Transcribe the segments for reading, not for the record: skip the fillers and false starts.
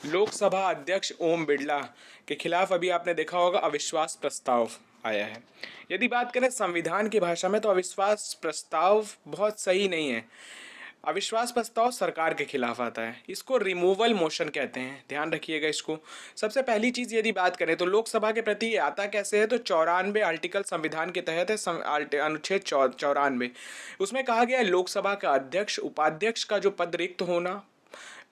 लोकसभा अध्यक्ष ओम बिरला के खिलाफ अभी आपने देखा होगा अविश्वास प्रस्ताव आया है। यदि बात करें संविधान की भाषा में तो अविश्वास प्रस्ताव बहुत सही नहीं है। अविश्वास प्रस्ताव सरकार के खिलाफ आता है, इसको रिमूवल मोशन कहते हैं, ध्यान रखिएगा इसको। सबसे पहली चीज़ यदि बात करें तो लोकसभा के प्रति ये आता कैसे है, तो 94 आर्टिकल संविधान के तहत है, अनुच्छेद 94। उसमें कहा गया है लोकसभा का अध्यक्ष उपाध्यक्ष का जो पद रिक्त होना,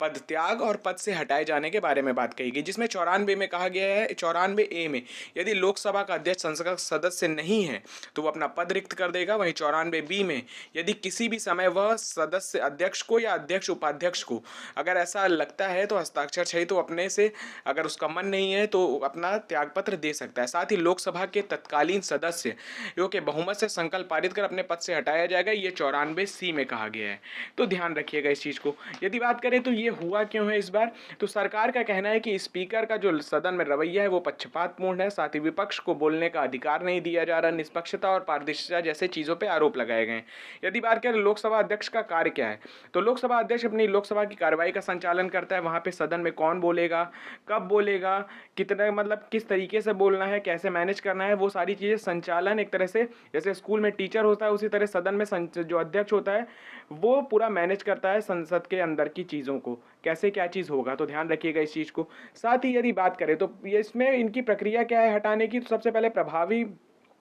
पद त्याग और पद से हटाए जाने के बारे में बात कही गई, जिसमें 94 में कहा गया है, 94A में यदि लोकसभा का अध्यक्ष संसद का सदस्य नहीं है तो वो अपना पद रिक्त कर देगा। वहीं 94B में यदि किसी भी समय वह सदस्य अध्यक्ष को या अध्यक्ष उपाध्यक्ष को अगर ऐसा लगता है तो हस्ताक्षर सहित तो अपने से, अगर उसका मन नहीं है तो अपना त्यागपत्र दे सकता है। साथ ही लोकसभा के तत्कालीन सदस्य जो कि बहुमत से संकल्प पारित कर अपने पद से हटाया जाएगा, ये 94C में कहा गया है, तो ध्यान रखिएगा इस चीज़ को। यदि बात करें तो ये हुआ क्यों है इस बार, तो सरकार का कहना है कि स्पीकर का जो सदन में रवैया है वो पक्षपातपूर्ण है, साथ ही विपक्ष को बोलने का अधिकार नहीं दिया जा रहा, निष्पक्षता और पारदर्शिता जैसे चीज़ों पर आरोप लगाए गए। यदि बात करें लोकसभा अध्यक्ष का कार्य क्या है, तो लोकसभा अध्यक्ष अपनी लोकसभा की कार्रवाई का संचालन करता है। वहाँ पे सदन में कौन बोलेगा, कब बोलेगा, कितना मतलब किस तरीके से बोलना है, कैसे मैनेज करना है, वो सारी चीज़ें संचालन एक तरह से जैसे स्कूल में टीचर होता है उसी तरह सदन में जो अध्यक्ष होता है वो पूरा मैनेज करता है संसद के अंदर की चीज़ों को, कैसे क्या चीज़ होगा, तो ध्यान रखिएगा इस चीज़ को। साथ ही यदि बात करें तो ये इसमें इनकी प्रक्रिया क्या है हटाने की, तो सबसे पहले प्रभावी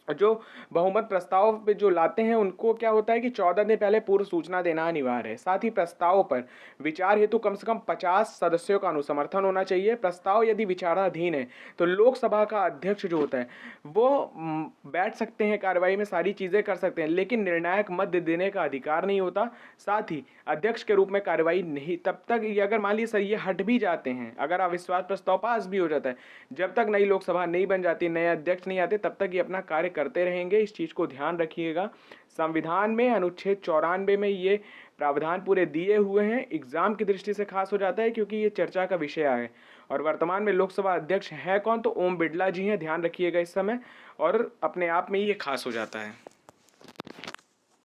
जो बहुमत प्रस्ताव पे जो लाते हैं उनको क्या होता है कि 14 दिन पहले पूर्व सूचना देना अनिवार्य है। साथ ही प्रस्ताव पर विचार हेतु कम से कम 50 सदस्यों का अनुसमर्थन होना चाहिए। प्रस्ताव यदि विचाराधीन है तो लोकसभा का अध्यक्ष जो होता है वो बैठ सकते हैं, कार्रवाई में सारी चीज़ें कर सकते हैं, लेकिन निर्णायक मत देने का अधिकार नहीं होता। साथ ही अध्यक्ष के रूप में कार्रवाई नहीं तब तक, ये अगर मान लीजिए सर ये हट भी जाते हैं, अगर अविश्वास प्रस्ताव पास भी हो जाता है, जब तक नई लोकसभा नहीं बन जाती, नए अध्यक्ष नहीं आते, तब तक ये अपना कार्य करते रहेंगे। इस चीज़ को ध्यान रखिएगा। संविधान में अनुच्छेद 94 में ये प्रावधान पूरे दिए हुए हैं। एग्जाम की दृष्टि से खास हो जाता है क्योंकि ये चर्चा का विषय है। और वर्तमान में लोकसभा अध्यक्ष है कौन, तो ओम बिरला जी हैं, ध्यान रखिएगा इस समय, और अपने आप में ये खास हो जाता है।